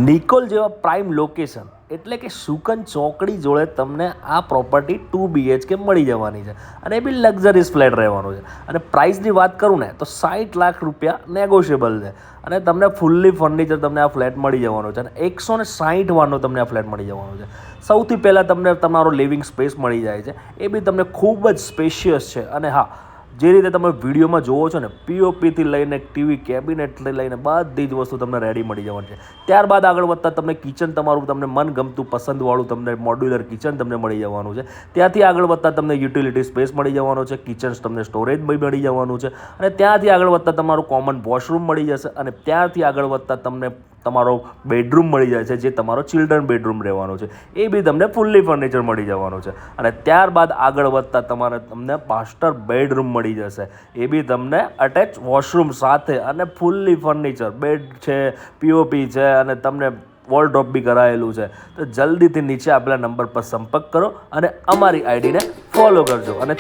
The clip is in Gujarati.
નિકોલ જેવા પ્રાઇમ લોકેશન એટલે કે સુકન ચોકડી જોડે તમને આ પ્રોપર્ટી 2 BHK મળી જવાની છે અને એ બી લક્ઝરીઝ ફ્લેટ રહેવાનો છે. અને પ્રાઇસની વાત કરું ને તો 60 લાખ રૂપિયા નેગોશિયેબલ છે અને તમને ફૂલ્લી ફર્નિચર તમને આ ફ્લેટ મળી જવાનો છે અને 160 વારનો તમને આ ફ્લેટ મળી જવાનો છે. સૌથી પહેલાં તમને તમારો લિવિંગ સ્પેસ મળી જાય છે, એ બી તમને ખૂબ જ સ્પેશિયસ છે. અને હા, જે રીતે તમે વિડીયોમાં જોવો છો ને, પીઓપીથી લઈને ટીવી કેબિનેટથી લઈને બધી જ વસ્તુ તમને રેડી મળી જવાની છે. ત્યારબાદ આગળ વધતા તમને કિચન તમારું તમને મનગમતું પસંદવાળું તમને મોડ્યુલર કિચન તમને મળી જવાનું છે. ત્યાંથી આગળ વધતા તમને યુટિલિટી સ્પેસ મળી જવાનો છે, કિચન તમને સ્ટોરેજ બી મળી જવાનું છે અને ત્યાંથી આગળ વધતા તમારું કોમન વોશરૂમ મળી જશે અને ત્યાંથી આગળ વધતા તમને તમારો બેડરૂમ મળી જાય છે, જે તમારો ચિલ્ડ્રન બેડરૂમ રહેવાનો છે, એ બી તમને ફૂલ્લી ફર્નિચર મળી જવાનું છે. અને ત્યારબાદ આગળ વધતા તમને માસ્ટર બેડરૂમ મળી જશે, એ બી તમને અટેચ વોશરૂમ સાથે અને ફૂલ્લી ફર્નિચર બેડ છે, પીઓપી છે અને તમને વોલડ્રોપ બી કરાયેલું છે. તો જલ્દીથી નીચે આપેલા નંબર પર સંપર્ક કરો અને અમારી આઈડીને ફોલો કરજો. અને